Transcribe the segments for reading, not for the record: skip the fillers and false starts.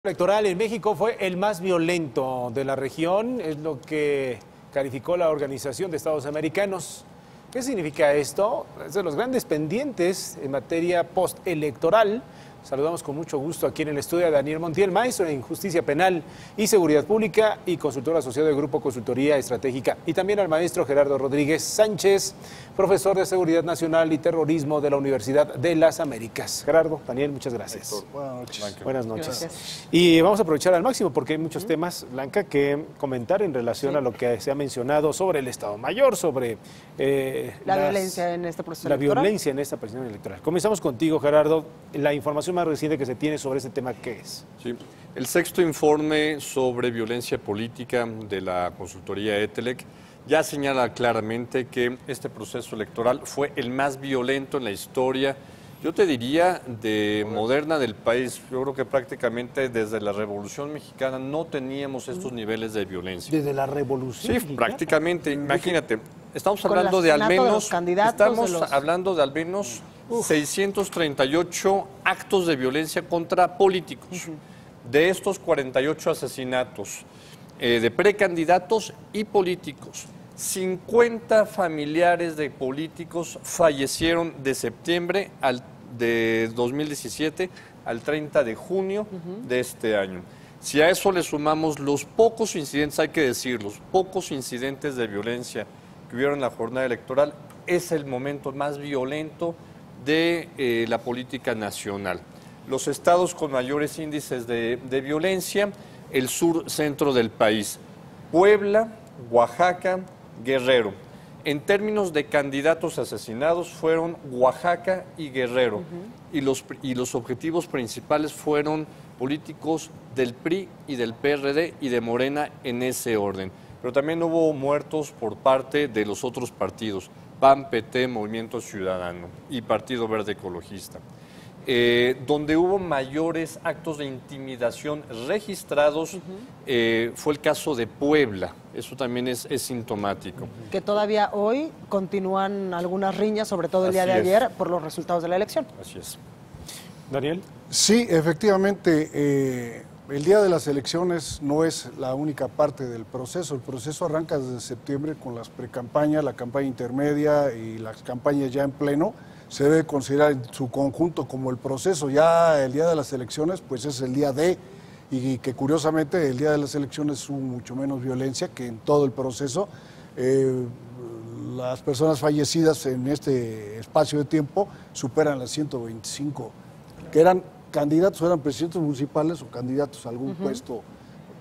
Electoral en México fue el más violento de la región, es lo que calificó la Organización de Estados Americanos. ¿Qué significa esto? Es de los grandes pendientes en materia postelectoral. Saludamos con mucho gusto aquí en el estudio a Daniel Montiel, maestro en Justicia Penal y Seguridad Pública y consultor asociado del Grupo Consultoría Estratégica. Y también al maestro Gerardo Rodríguez Sánchez, profesor de Seguridad Nacional y Terrorismo de la Universidad de las Américas. Gerardo, Daniel, muchas gracias. Héctor, buenas noches. Buenas noches. Gracias. Y vamos a aprovechar al máximo porque hay muchos temas, Blanca, que comentar en relación a lo que se ha mencionado sobre el Estado Mayor, sobre la violencia en este proceso la electoral. violencia en esta presión electoral. Comenzamos contigo, Gerardo. La información más reciente que se tiene sobre este tema, ¿qué es? Sí. El sexto informe sobre violencia política de la consultoría ETELEC ya señala claramente que este proceso electoral fue el más violento en la historia, yo te diría, moderna del país. Yo creo que prácticamente desde la Revolución Mexicana no teníamos estos niveles de violencia. Desde la Revolución Sí, Mexicana. prácticamente. Imagínate, estamos Con hablando el de al asesinato de menos, los candidatos, hablando de al menos 638 actos de violencia contra políticos. De estos 48 asesinatos de precandidatos y políticos, 50 familiares de políticos fallecieron de septiembre de 2017 al 30 de junio de este año. Si a eso le sumamos los pocos incidentes, hay que decirlos, pocos incidentes de violencia que hubieron en la jornada electoral, es el momento más violento de la política nacional. Los estados con mayores índices de violencia, el sur-centro del país, Puebla, Oaxaca, Guerrero. En términos de candidatos asesinados fueron Oaxaca y Guerrero, y los objetivos principales fueron políticos del PRI y del PRD y de Morena en ese orden. Pero también hubo muertos por parte de los otros partidos, PAN, PT, Movimiento Ciudadano y Partido Verde Ecologista. Donde hubo mayores actos de intimidación registrados fue el caso de Puebla. Eso también es sintomático. Que todavía hoy continúan algunas riñas, sobre todo el día de ayer, por los resultados de la elección. Así es. Daniel. Sí, efectivamente, el día de las elecciones no es la única parte del proceso. El proceso arranca desde septiembre con las precampañas, la campaña intermedia y las campañas ya en pleno. Se debe considerar en su conjunto como el proceso. Ya el día de las elecciones, pues es el día D, y que curiosamente el día de las elecciones hubo mucho menos violencia que en todo el proceso. Las personas fallecidas en este espacio de tiempo superan las 125, que eran candidatos, eran presidentes municipales o candidatos a algún puesto.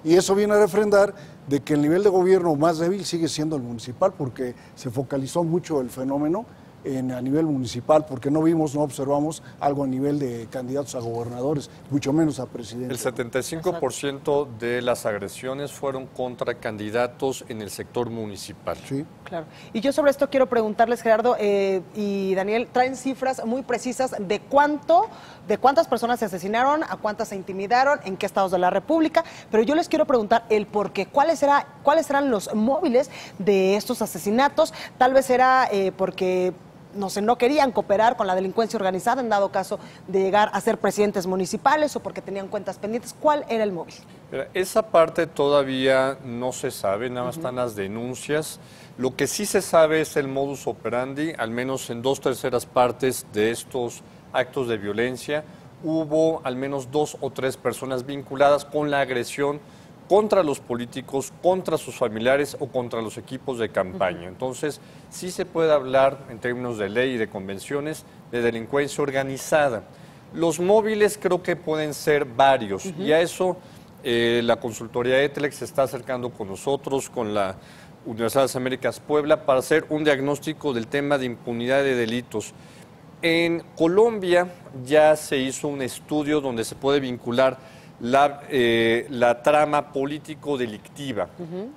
Y eso viene a refrendar de que el nivel de gobierno más débil sigue siendo el municipal, porque se focalizó mucho el fenómeno a nivel municipal, porque no observamos algo a nivel de candidatos a gobernadores, mucho menos a presidentes. El 75% de las agresiones fueron contra candidatos en el sector municipal. Sí. Claro. Y yo sobre esto quiero preguntarles, Gerardo y Daniel, traen cifras muy precisas de cuántas personas se asesinaron, a cuántas se intimidaron, en qué estados de la República, pero yo les quiero preguntar el por qué, cuáles eran los móviles de estos asesinatos. Tal vez era porque no querían cooperar con la delincuencia organizada en dado caso de llegar a ser presidentes municipales o porque tenían cuentas pendientes. ¿Cuál era el móvil? Esa parte todavía no se sabe, nada más están las denuncias. Lo que sí se sabe es el modus operandi, al menos en 2/3 partes de estos actos de violencia, hubo al menos 2 o 3 personas vinculadas con la agresión contra los políticos, contra sus familiares o contra los equipos de campaña. Entonces, sí se puede hablar, en términos de ley y de convenciones, de delincuencia organizada. Los móviles creo que pueden ser varios, y a eso la consultoría ETELEC se está acercando con nosotros, con la Universidad de las Américas Puebla, para hacer un diagnóstico del tema de impunidad de delitos. En Colombia ya se hizo un estudio donde se puede vincular la trama político-delictiva.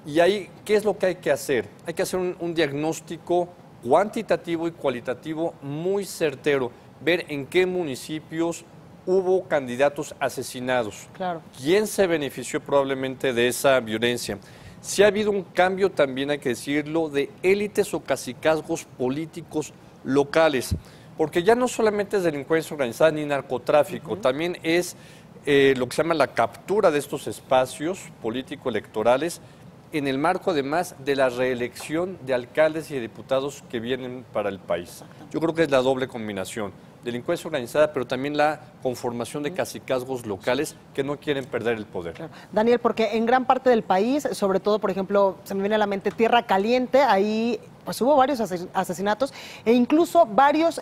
Y ahí, ¿qué es lo que hay que hacer? Hay que hacer un diagnóstico cuantitativo y cualitativo muy certero, ver en qué municipios hubo candidatos asesinados, Claro. quién se benefició probablemente de esa violencia. Si ha habido un cambio, también hay que decirlo, de élites o cacicazgos políticos locales, porque ya no solamente es delincuencia organizada ni narcotráfico, también es lo que se llama la captura de estos espacios político-electorales en el marco además de la reelección de alcaldes y de diputados que vienen para el país. Yo creo que es la doble combinación, delincuencia organizada, pero también la conformación de cacicazgos locales que no quieren perder el poder. Claro. Daniel, porque en gran parte del país, sobre todo, por ejemplo, se me viene a la mente Tierra Caliente, ahí pues hubo varios asesinatos e incluso varios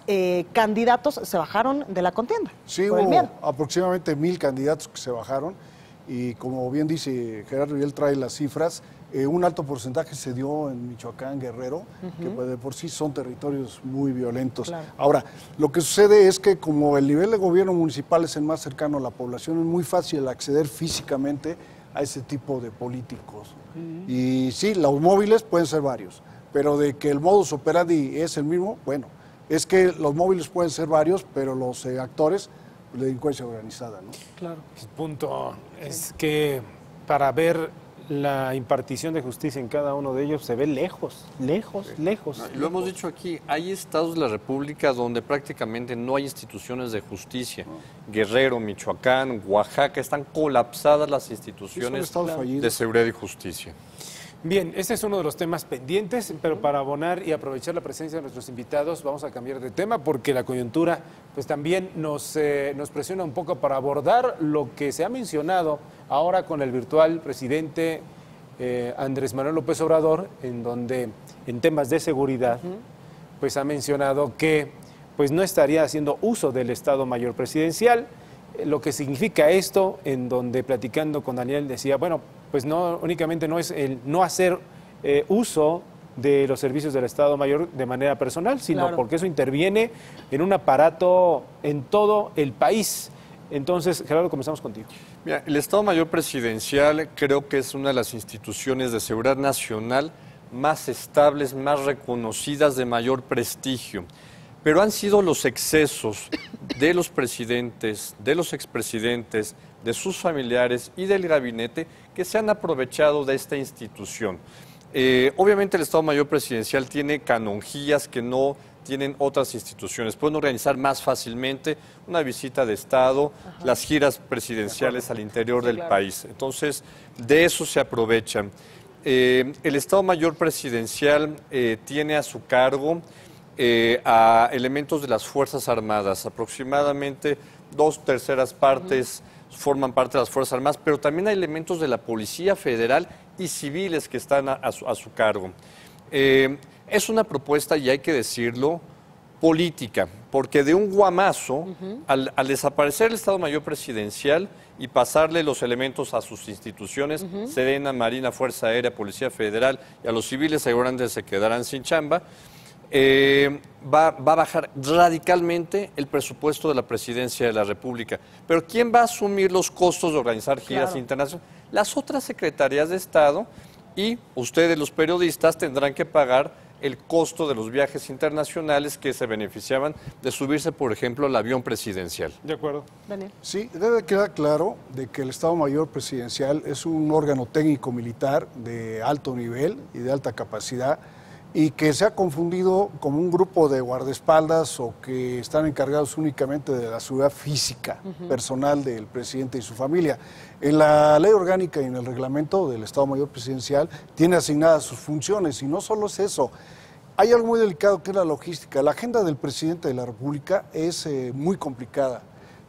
candidatos se bajaron de la contienda. Sí, por el hubo miedo. aproximadamente 1000 candidatos que se bajaron y como bien dice Gerardo y él trae las cifras, un alto porcentaje se dio en Michoacán, Guerrero, que pues de por sí son territorios muy violentos. Claro. Ahora, lo que sucede es que como el nivel de gobierno municipal es el más cercano a la población, es muy fácil acceder físicamente a ese tipo de políticos. Y sí, los móviles pueden ser varios, pero de que el modus operandi es el mismo, bueno, es que los móviles pueden ser varios, pero los actores, la delincuencia organizada, ¿no? Claro. El punto es que para ver la impartición de justicia en cada uno de ellos se ve lejos, lejos, lejos. Lo hemos dicho aquí, hay estados de la República donde prácticamente no hay instituciones de justicia. Guerrero, Michoacán, Oaxaca, están colapsadas las instituciones estados fallidos. de seguridad y justicia. Bien, este es uno de los temas pendientes, pero para abonar y aprovechar la presencia de nuestros invitados vamos a cambiar de tema porque la coyuntura pues también nos presiona un poco para abordar lo que se ha mencionado ahora con el virtual presidente Andrés Manuel López Obrador, en donde en temas de seguridad pues ha mencionado que pues no estaría haciendo uso del Estado Mayor Presidencial. Lo que significa esto, en donde platicando con Daniel decía, bueno, pues no únicamente no es el no hacer uso de los servicios del Estado Mayor de manera personal, sino Claro. porque eso interviene en un aparato en todo el país. Entonces, Gerardo, comenzamos contigo. Mira, el Estado Mayor Presidencial creo que es una de las instituciones de seguridad nacional más estables, más reconocidas, de mayor prestigio. Pero han sido los excesos de los presidentes, de los expresidentes, de sus familiares y del gabinete que se han aprovechado de esta institución. Obviamente el Estado Mayor Presidencial tiene canonjías que no tienen otras instituciones. Pueden organizar más fácilmente una visita de Estado, las giras presidenciales al interior del país. Entonces, de eso se aprovechan. El Estado Mayor Presidencial tiene a su cargo a elementos de las Fuerzas Armadas. Aproximadamente 2/3 partes forman parte de las Fuerzas Armadas, pero también hay elementos de la Policía Federal y civiles que están a su cargo. Es una propuesta, y hay que decirlo, política, porque de un guamazo, al desaparecer el Estado Mayor Presidencial y pasarle los elementos a sus instituciones, Sedena, Marina, Fuerza Aérea, Policía Federal, y a los civiles seguramente se quedarán sin chamba, va a bajar radicalmente el presupuesto de la Presidencia de la República. Pero ¿quién va a asumir los costos de organizar giras internacionales? Las otras secretarías de Estado, y ustedes, los periodistas, tendrán que pagar el costo de los viajes internacionales que se beneficiaban de subirse, por ejemplo, al avión presidencial. De acuerdo. Daniel. Sí, debe quedar claro de que el Estado Mayor Presidencial es un órgano técnico militar de alto nivel y de alta capacidad, y que se ha confundido como un grupo de guardaespaldas o que están encargados únicamente de la seguridad física personal del presidente y su familia. En la ley orgánica y en el reglamento del Estado Mayor Presidencial tiene asignadas sus funciones, y no solo es eso. Hay algo muy delicado que es la logística. La agenda del presidente de la República es muy complicada,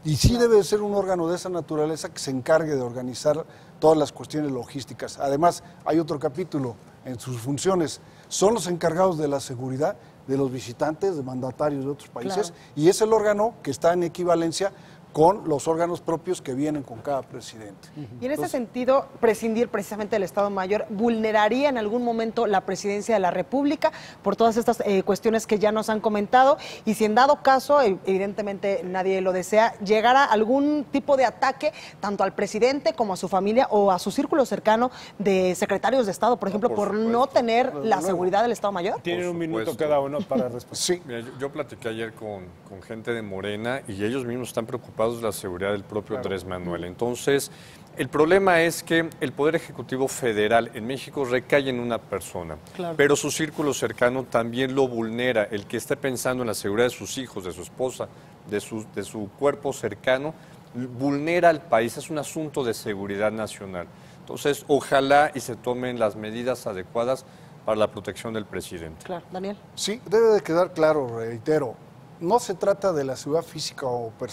y sí debe ser un órgano de esa naturaleza que se encargue de organizar todas las cuestiones logísticas. Además, hay otro capítulo en sus funciones. Son los encargados de la seguridad de los visitantes, de mandatarios de otros países, y es el órgano que está en equivalencia con los órganos propios que vienen con cada presidente. Y en ese sentido, prescindir precisamente del Estado Mayor vulneraría en algún momento la presidencia de la República por todas estas cuestiones que ya nos han comentado, y si en dado caso, evidentemente nadie lo desea, llegara algún tipo de ataque tanto al presidente como a su familia o a su círculo cercano de secretarios de Estado, por ejemplo, por no tener la seguridad del Estado Mayor. Tienen un minuto supuesto. cada uno para responder. Sí, Mira, yo platiqué ayer con gente de Morena y ellos mismos están preocupados de la seguridad del propio Andrés Manuel. Entonces, el problema es que el Poder Ejecutivo Federal en México recae en una persona, pero su círculo cercano también lo vulnera. El que esté pensando en la seguridad de sus hijos, de su esposa, de su cuerpo cercano, vulnera al país, es un asunto de seguridad nacional. Entonces, ojalá y se tomen las medidas adecuadas para la protección del presidente. Claro, Daniel. Sí, debe de quedar claro, reitero, no se trata de la seguridad física o personal